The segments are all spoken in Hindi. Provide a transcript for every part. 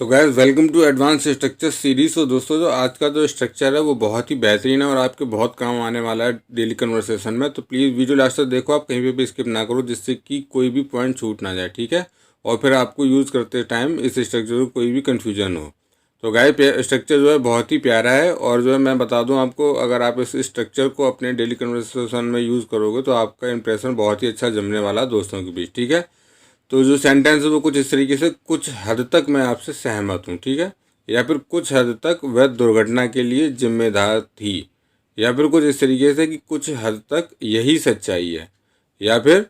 तो guys welcome to advance structure series. तो दोस्तों जो आज का जो स्ट्रक्चर है वो बहुत ही बेहतरीन है और आपके बहुत काम आने वाला है डेली कन्वर्सेशन में। तो प्लीज़ वीडियो लास्ट तक देखो, आप कहीं पे भी स्किप ना करो जिससे कि कोई भी पॉइंट छूट ना जाए, ठीक है। और फिर आपको यूज़ करते टाइम इस स्ट्रक्चर को कोई भी कन्फ्यूजन हो। तो गाइस स्ट्रक्चर जो है बहुत ही प्यारा है और जो है मैं बता दूँ आपको, अगर आप इस स्ट्रक्चर को अपने डेली कन्वर्सेशन में यूज़ करोगे तो आपका इंप्रेशन बहुत ही अच्छा जमने वाला है दोस्तों के बीच, ठीक है। तो जो सेंटेंस है वो कुछ इस तरीके से, कुछ हद तक मैं आपसे सहमत हूँ, ठीक है, या फिर कुछ हद तक वह दुर्घटना के लिए जिम्मेदार थी, या फिर कुछ इस तरीके से कि कुछ हद तक यही सच्चाई है, या फिर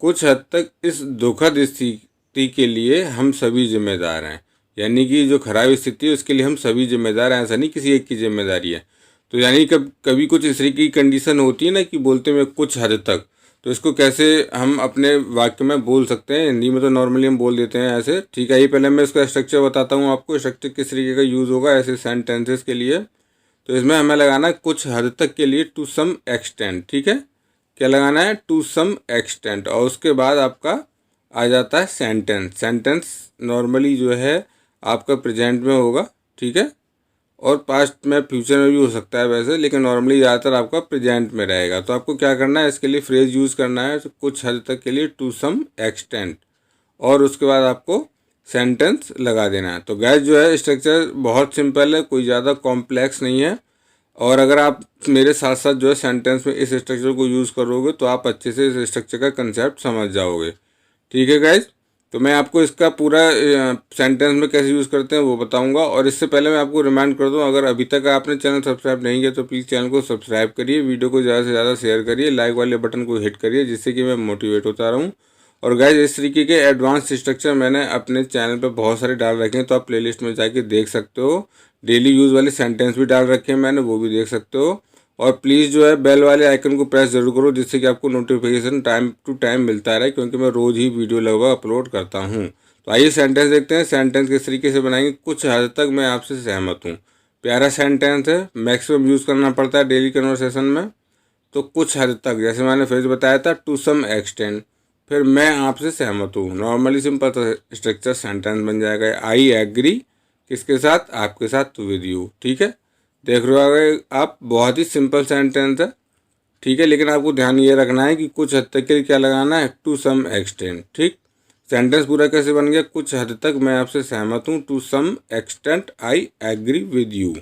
कुछ हद तक इस दुखद स्थिति के लिए हम सभी जिम्मेदार हैं। यानी कि जो खराब स्थिति है उसके लिए हम सभी जिम्मेदार हैं, ऐसा नहीं किसी एक की जिम्मेदारी है। तो यानी कभी कुछ इस तरीके की कंडीशन होती है ना कि बोलते हैं कुछ हद तक, तो इसको कैसे हम अपने वाक्य में बोल सकते हैं। हिंदी में तो नॉर्मली हम बोल देते हैं ऐसे, ठीक है। ये पहले मैं इसका स्ट्रक्चर बताता हूँ आपको, स्ट्रक्चर किस तरीके का यूज़ होगा ऐसे सेंटेंसेस के लिए। तो इसमें हमें लगाना है कुछ हद तक के लिए, टू सम एक्सटेंट, ठीक है। क्या लगाना है? To some extent. और उसके बाद आपका आ जाता है सेंटेंस। सेंटेंस नॉर्मली जो है आपका प्रेजेंट में होगा, ठीक है, और पास्ट में फ्यूचर में भी हो सकता है वैसे, लेकिन नॉर्मली ज़्यादातर आपका प्रेजेंट में रहेगा। तो आपको क्या करना है, इसके लिए फ्रेज यूज़ करना है, तो कुछ हद तक के लिए टू सम एक्सटेंट, और उसके बाद आपको सेंटेंस लगा देना है। तो गैस जो है स्ट्रक्चर बहुत सिंपल है, कोई ज़्यादा कॉम्प्लेक्स नहीं है। और अगर आप मेरे साथ साथ जो है सेंटेंस में इस स्ट्रक्चर को यूज़ करोगे तो आप अच्छे से इस स्ट्रक्चर का कंसेप्ट समझ जाओगे, ठीक है गाइज। तो मैं आपको इसका पूरा सेंटेंस में कैसे यूज़ करते हैं वो बताऊंगा। और इससे पहले मैं आपको रिमाइंड कर दूं, अगर अभी तक आपने चैनल सब्सक्राइब नहीं किया तो प्लीज़ चैनल को सब्सक्राइब करिए, वीडियो को ज़्यादा से ज़्यादा शेयर करिए, लाइक वाले बटन को हिट करिए जिससे कि मैं मोटिवेट होता रहूँ। और गाइज इस तरीके के एडवांस स्ट्रक्चर मैंने अपने चैनल पर बहुत सारे डाल रखे हैं, तो आप प्लेलिस्ट में जाके देख सकते हो। डेली यूज़ वाले सेंटेंस भी डाल रखे हैं मैंने, वो भी देख सकते हो। और प्लीज़ जो है बेल वाले आइकन को प्रेस जरूर करो जिससे कि आपको नोटिफिकेशन टाइम टू टाइम मिलता रहे, क्योंकि मैं रोज़ ही वीडियो लगभग अपलोड करता हूँ। तो आइए सेंटेंस देखते हैं, सेंटेंस किस तरीके से बनाएंगे। कुछ हद तक मैं आपसे सहमत हूँ, प्यारा सेंटेंस है, मैक्सिमम यूज़ करना पड़ता है डेली कन्वर्सेशन में। तो कुछ हद तक, जैसे मैंने फ्रेज बताया था, टू सम एक्सटेंट, फिर मैं आपसे सहमत हूँ, नॉर्मली सिंपल स्ट्रक्चर सेंटेंस बन जाएगा। आई एग्री किसके साथ? आपके साथ, विद यू, ठीक है। देख रहे हो आप, बहुत ही सिंपल सेंटेंस है, ठीक है। लेकिन आपको ध्यान ये रखना है कि कुछ हद तक के लिए क्या लगाना है, टू सम एक्सटेंट, ठीक। सेंटेंस पूरा कैसे बन गया? कुछ हद तक मैं आपसे सहमत हूँ, to some extent I agree with you,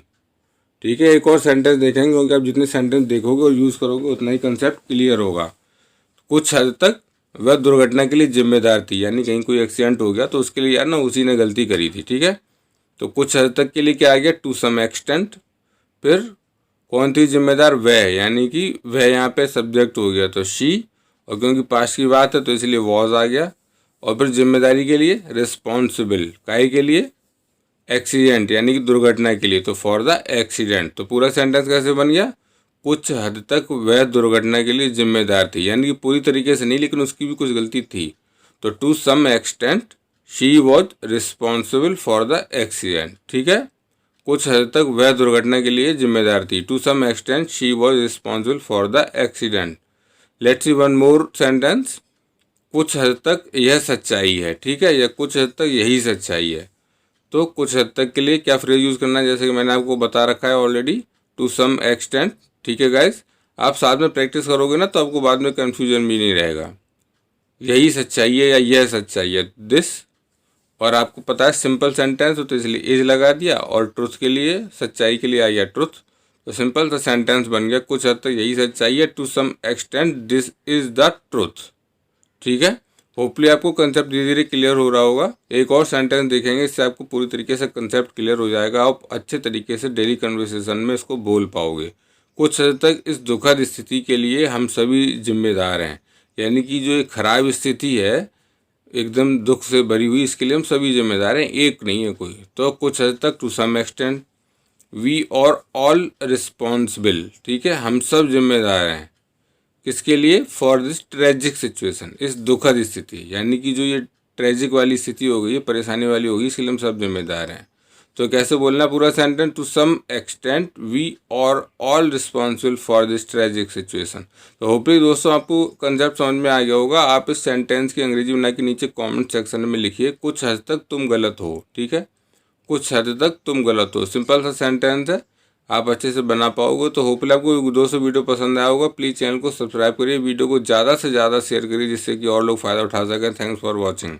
ठीक है। एक और सेंटेंस देखेंगे, क्योंकि आप जितने सेंटेंस देखोगे और यूज़ करोगे उतना ही कंसेप्ट क्लियर होगा। कुछ हद तक वह दुर्घटना के लिए जिम्मेदार थी, यानी कहीं कोई एक्सीडेंट हो गया तो उसके लिए यार ना उसी ने गलती करी थी, ठीक है। तो कुछ हद तक के लिए क्या आ गया? To some extent. फिर कौन थी जिम्मेदार? वह, यानी कि वह यहाँ पे सब्जेक्ट हो गया तो शी, और क्योंकि पास्ट की बात है तो इसलिए वॉज आ गया। और फिर जिम्मेदारी के लिए रिस्पॉन्सिबल, काहे के लिए? एक्सीडेंट, यानी कि दुर्घटना के लिए, तो फॉर द एक्सीडेंट। तो पूरा सेंटेंस कैसे बन गया? कुछ हद तक वह दुर्घटना के लिए जिम्मेदार थी, यानी कि पूरी तरीके से नहीं लेकिन उसकी भी कुछ गलती थी। तो to some extent she was responsible for the accident, ठीक है। कुछ हद तक वह दुर्घटना के लिए जिम्मेदार थी, to some extent she was responsible for the accident. Let's see one more sentence. कुछ हद तक यह सच्चाई है, ठीक है, या कुछ हद तक यही सच्चाई है। तो कुछ हद तक के लिए क्या फ्रेज यूज़ करना है, जैसे कि मैंने आपको बता रखा है ऑलरेडी, टू सम एक्सटेंट, ठीक है गाइस। आप साथ में प्रैक्टिस करोगे ना तो आपको बाद में कन्फ्यूजन भी नहीं रहेगा। यही सच्चाई है या यह सच्चाई है, दिस। और आपको पता है सिंपल सेंटेंस हो तो इसलिए इज लगा दिया, और ट्रुथ के लिए, सच्चाई के लिए आ गया ट्रुथ। तो सिंपल सा सेंटेंस बन गया, कुछ हद तक यही सच्चाई है, to some extent this is the truth, ठीक है। होपफुली आपको कंसेप्ट धीरे धीरे क्लियर हो रहा होगा। एक और सेंटेंस देखेंगे, इससे आपको पूरी तरीके से कंसेप्ट क्लियर हो जाएगा, आप अच्छे तरीके से डेली कन्वर्सेशन में इसको बोल पाओगे। कुछ हद तक इस दुखद स्थिति के लिए हम सभी जिम्मेदार हैं, यानी कि जो एक खराब स्थिति है एकदम दुख से भरी हुई, इसके लिए हम सभी जिम्मेदार हैं, एक नहीं है कोई। तो कुछ हद तक, to some extent, we are all responsible, ठीक है, हम सब जिम्मेदार हैं। किसके लिए? फॉर दिस ट्रेजिक सिचुएशन, इस दुखद स्थिति, यानी कि जो ये ट्रेजिक वाली स्थिति हो गई, परेशानी वाली होगी, इसके लिए हम सब जिम्मेदार हैं। तो कैसे बोलना पूरा sentence? To some extent we are all responsible for this tragic situation. तो होपफुली दोस्तों आपको कंसेप्ट समझ में आ गया होगा। आप इस सेंटेंस की अंग्रेजी बना के नीचे कमेंट सेक्शन में लिखिए, कुछ हद तक तुम गलत हो, ठीक है। कुछ हद तक तुम गलत हो। सिंपल सा सेंटेंस है, आप अच्छे से बना पाओगे। तो होपफुली आपको दोस्तों वीडियो पसंद आया होगा। प्लीज़ चैनल को सब्सक्राइब करिए, वीडियो को ज़्यादा से ज़्यादा शेयर करिए जिससे कि और लोग फ़ायदा उठा सकें। Thanks for watching.